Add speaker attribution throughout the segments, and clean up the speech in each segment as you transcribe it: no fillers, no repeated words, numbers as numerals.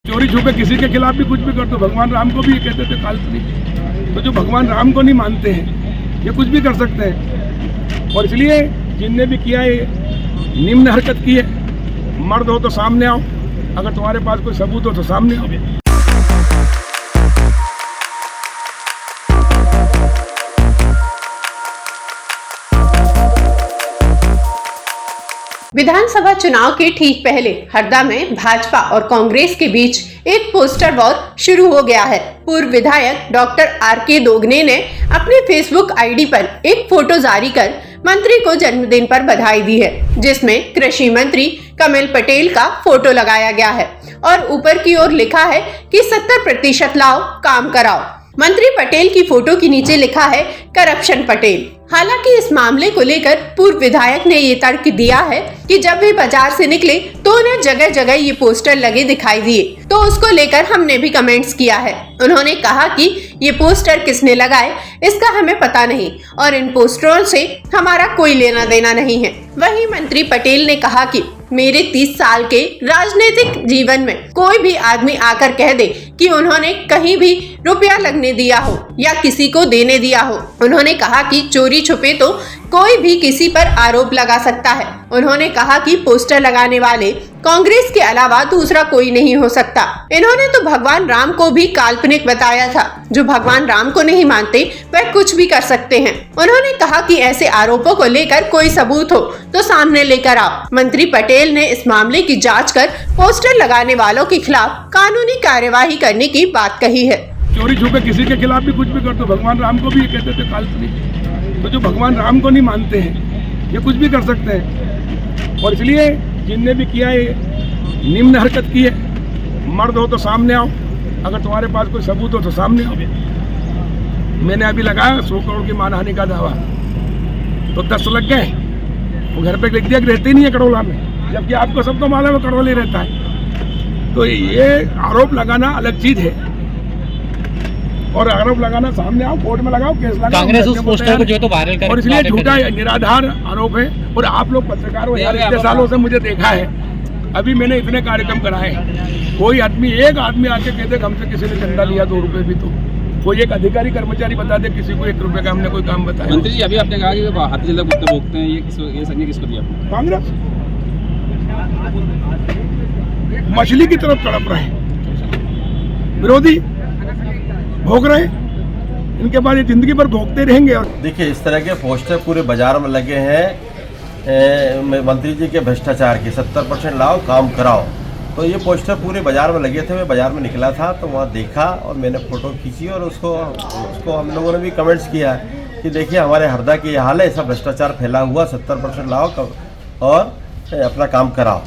Speaker 1: चोरी छुपे किसी के खिलाफ भी कुछ भी कर दो। भगवान राम को भी ये कहते थे काल्पनिक, तो जो भगवान राम को नहीं मानते हैं ये कुछ भी कर सकते हैं। और इसलिए जिनने भी किया ये निम्न हरकत की है, मर्द हो तो सामने आओ, अगर तुम्हारे पास कोई सबूत हो तो सामने आओ।
Speaker 2: विधानसभा चुनाव के ठीक पहले हरदा में भाजपा और कांग्रेस के बीच एक पोस्टर वॉर शुरू हो गया है। पूर्व विधायक डॉक्टर आर.के. दोगने ने अपने फेसबुक आईडी पर एक फोटो जारी कर मंत्री को जन्मदिन पर बधाई दी है, जिसमें कृषि मंत्री कमल पटेल का फोटो लगाया गया है और ऊपर की ओर लिखा है कि 70% लाओ काम कराओ। मंत्री पटेल की फोटो के नीचे लिखा है करप्शन पटेल। हालांकि इस मामले को लेकर पूर्व विधायक ने ये तर्क दिया है कि जब वे बाजार से निकले तो उन्हें जगह जगह ये पोस्टर लगे दिखाई दिए, तो उसको लेकर हमने भी कमेंट्स किया है। उन्होंने कहा कि ये पोस्टर किसने लगाए इसका हमें पता नहीं और इन पोस्टरों से हमारा कोई लेना देना नहीं है। वहीं मंत्री पटेल ने कहा कि मेरे 30 साल के राजनीतिक जीवन में कोई भी आदमी आकर कह दे कि उन्होंने कहीं भी रुपया लगने दिया हो या किसी को देने दिया हो। उन्होंने कहा कि चोरी छुपे तो कोई भी किसी पर आरोप लगा सकता है। उन्होंने कहा कि पोस्टर लगाने वाले कांग्रेस के अलावा दूसरा कोई नहीं हो सकता। इन्होंने तो भगवान राम को भी काल्पनिक बताया था। जो भगवान राम को नहीं मानते वह कुछ भी कर सकते हैं। उन्होंने कहा कि ऐसे आरोपों को लेकर कोई सबूत हो तो सामने लेकर आओ। मंत्री पटेल ने इस मामले की जांच कर पोस्टर लगाने वालों के खिलाफ कानूनी कार्यवाही करने की बात कही है।
Speaker 1: चोरी छुपे किसी के खिलाफ भी कुछ भी कर दो। भगवान राम को भी ये कहते थे काल्पनिक, तो जो भगवान राम को नहीं मानते हैं ये कुछ भी कर सकते हैं। और इसलिए जिनने भी किया ये निम्न हरकत की है, मर्द हो तो सामने आओ, अगर तुम्हारे पास कोई सबूत हो तो सामने आओ। मैंने अभी लगाया 100 करोड़ की मानहानि का दावा, तो 10 लग गए। वो घर पे लिख दिया कि रहते नहीं है कड़ोला में, जबकि आपको सब तो मालूम है कड़ोला ही रहता है। तो ये आरोप लगाना अलग चीज है, और आरोप लगाना सामने आओ, कोर्ट में लगाओ, केस लगाओ।
Speaker 3: कांग्रेस उस पोस्टर को जो है तो वायरल कर,
Speaker 1: और इसलिए झूठा निराधार आरोप है। और आप लोग पत्रकार हो यार, इतने सालों से मुझे देखा है, अभी मैंने इतने कार्यक्रम कराए, कोई आदमी एक आदमी आके कहते हमसे किसी ने चंदा लिया 2 रुपए भी, तो कोई एक अधिकारी कर्मचारी बता दे किसी को 1 रुपए का हमने कोई काम बताया।
Speaker 3: मंत्री जी अभी आपने कहा कि हाथी जिला कुत्ते भोगते हैं, ये संज्ञा किसको दिया?
Speaker 1: कांग्रेस मछली की तरफ तड़प रहे, विरोधी भोग रहे, इनके बाद ये जिंदगी भर भोगते रहेंगे। और
Speaker 4: देखिए, इस तरह के पोस्टर पूरे बाजार में लगे हैं मंत्री जी के भ्रष्टाचार के, 70% लाओ काम कराओ। तो ये पोस्टर पूरे बाजार में लगे थे। मैं बाजार में निकला था तो वहाँ देखा और मैंने फ़ोटो खींची और उसको हम लोगों ने भी कमेंट्स किया कि देखिए हमारे हरदा की हाल है, ऐसा भ्रष्टाचार फैला हुआ, 70% लाओ और अपना काम कराओ।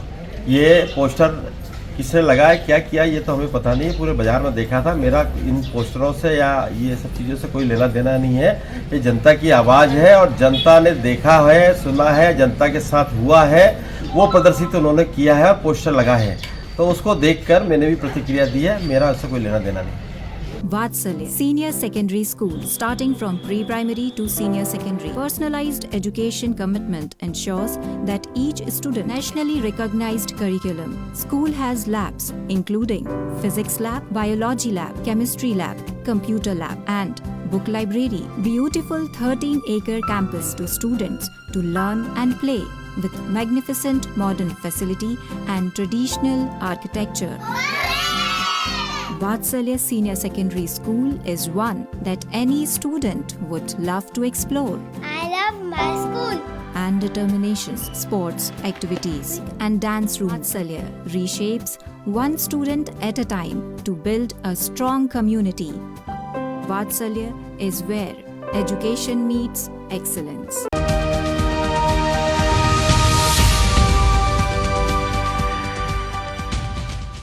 Speaker 4: ये पोस्टर किसने लगाया, क्या किया, ये तो हमें पता नहीं है। पूरे बाजार में देखा था। मेरा इन पोस्टरों से या ये सब चीज़ों से कोई लेना देना नहीं है। ये जनता की आवाज़ है और जनता ने देखा है, सुना है, जनता के साथ हुआ है, वो प्रदर्शित उन्होंने किया है और पोस्टर लगा है, तो उसको देखकर मैंने भी प्रतिक्रिया दी है। मेरा उससे कोई लेना देना नहीं।
Speaker 5: Vatsalya Senior Secondary School, starting from pre-primary to senior secondary. Personalized education commitment ensures that each student nationally recognized curriculum. School has labs including physics lab, biology lab, chemistry lab, computer lab and book library. Beautiful 13-acre campus to students to learn and play with magnificent modern facility and traditional architecture. Vatsalya Senior Secondary School is one that any student would love to explore.
Speaker 6: I love my school.
Speaker 5: And determinations, sports, activities and dance room. Vatsalya reshapes one student at a time to build a strong community. Vatsalya is where education meets excellence.